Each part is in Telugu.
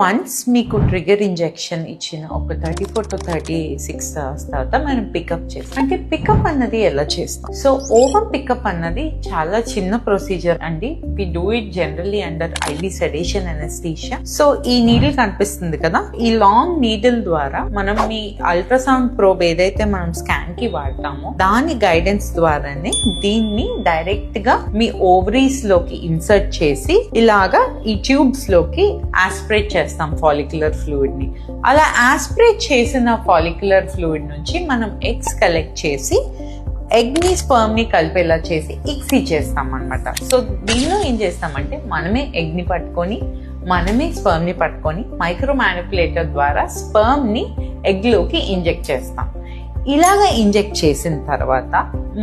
వన్స్ మీకు ట్రిగర్ ఇంజెక్షన్ ఇచ్చిన ఒక 34 to 36 hours తర్వాత మనం పికప్ చేస్తాం. అంటే పికప్ అన్నది ఎలా చేస్తాం? సో ఓవర్ పికప్ అన్నది చాలా చిన్న ప్రొసీజర్ అండి. We do it generally under IV sedation anaesthesia. So ఈ నీడిల్ కనిపిస్తుంది కదా, ఈ లాంగ్ నీడిల్ ద్వారా మనం మీ అల్ట్రాసౌండ్ ప్రోబ్ ఏదైతే మనం స్కాన్ కి వాడతామో దాని గైడెన్స్ ద్వారానే దీన్ని డైరెక్ట్ గా మీ ఓవరీస్ లోకి ఇన్సర్ట్ చేసి ఇలాగా ఈ ట్యూబ్స్ లోకి ఆస్పిరేట్ చేస్తాం ఫాలిక్యులర్ ఫ్లూయిడ్ ని. అలా ఆస్పిరేట్ చేసిన ఫాలిక్యులర్ ఫ్లూయిడ్ నుంచి మనం ఎగ్స్ కలెక్ట్ చేసి ఎగ్ ని స్పర్మ్ ని కలిపేలా చేసి ఎగ్స్ ఇచ్చేస్తాం అనమాట. సో దీనిలో ఏం చేస్తామంటే మనమే ఎగ్ ని పట్టుకొని మనమే స్పర్మ్ ని పట్టుకొని మైక్రో మ్యానిపులేటర్ ద్వారా స్పర్మ్ ని ఎగ్ లోకి ఇంజెక్ట్ చేస్తాం. ఇలాగా ఇంజెక్ట్ చేసిన తర్వాత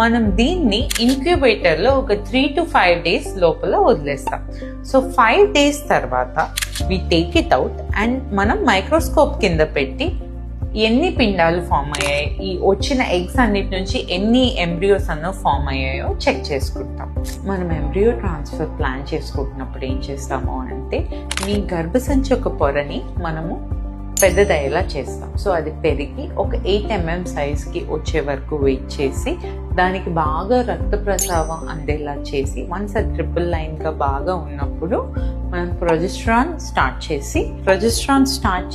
మనం దీన్ని ఇంక్యుబేటర్ లో ఒక 3 to 5 days లోపల వదిలేస్తాం. సో 5 days తర్వాత we take it out and మనం మైక్రోస్కోప్ కింద పెట్టి ఎన్ని పిండాలు ఫామ్ అయ్యాయి, ఈ వచ్చిన ఎగ్స్ అన్నిటి నుంచి ఎన్ని ఎంబ్రియోస్ అన్న ఫామ్ అయ్యాయో చెక్ చేసుకుంటాం. మనం ఎంబ్రియో ట్రాన్స్ఫర్ ప్లాన్ చేసుకుంటున్నప్పుడు ఏం చేస్తాము అంటే మీ గర్భసంచి ఒక పొరని మనము పెద్దదయ్యేలా చేస్తాం. సో అది పెరిగి ఒక 8 mm సైజ్ కి వచ్చే వరకు వెయిట్ చేసి దానికి బాగా రక్త ప్రసావం అందేలా చేసి వన్స్ అది ట్రిపుల్ లైన్ గా బాగా ఉన్నప్పుడు మనం ప్రొజెస్ట్రాన్ స్టార్ట్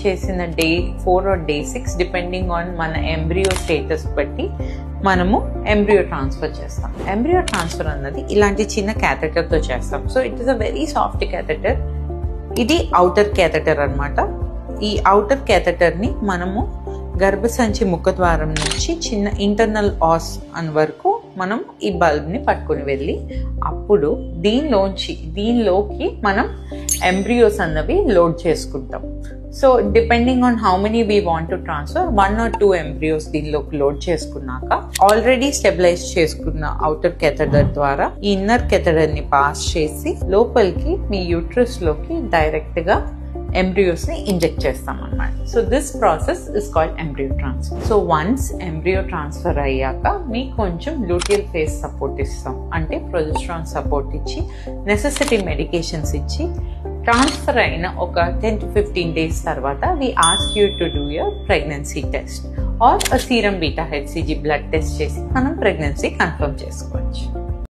చేసిన day 4 or day 6 depending on మన ఎంబ్రియో స్టేటస్ బట్టి మనము ఎంబ్రియో ట్రాన్స్ఫర్ చేస్తాం. ఎంబ్రియో ట్రాన్స్ఫర్ అన్నది ఇలాంటి చిన్న క్యాథెటర్ తో చేస్తాం. So it is a very soft catheter. ఇది అవుటర్ క్యాథెటర్ అన్నమాట. ఈ అవుటర్ క్యాథెటర్ ని మనము గర్భసంచి ముఖద్వారం నుంచి చిన్న ఇంటర్నల్ ఆస్ అని వరకు మనం ఈ బల్బ్ ని పట్టుకుని వెళ్ళి అప్పుడు దీనిలోకి మనం ఎంబ్రియోస్ అన్నవి లోడ్ చేసుకుంటాం. So depending on how many we want to transfer 1 or 2 embryos దీనిలోకి లోడ్ చేసుకున్నాక ఆల్రెడీ స్టెబిలైజ్ చేసుకున్న అవుటర్ కెథెటర్ ద్వారా ఈ ఇన్నర్ కెథెటర్ ని పాస్ చేసి లోపలికి మీ యూట్రస్ లోకి డైరెక్ట్ గా ఎంబ్రియోస్ ని ఇంజెక్ట్ చేస్తాం అన్నమాట. So this process is called embryo transfer. So once embryo transfer అయ్యాక మీకు కొంచెం లూటియల్ ఫేజ్ సపోర్ట్ ఇస్తాం. అంటే ప్రొజెస్ట్రాన్ సపోర్ట్ ఇచ్చి నెసెసిటీ మెడికేషన్స్ ఇచ్చి ట్రాన్స్ఫర్ అయిన ఒక 10 to 15 days తర్వాత we ask you to do your pregnancy test or serum beta HCG blood test చేసి మనం ప్రెగ్నెన్సీ కన్ఫర్మ్ చేసుకోవచ్చు.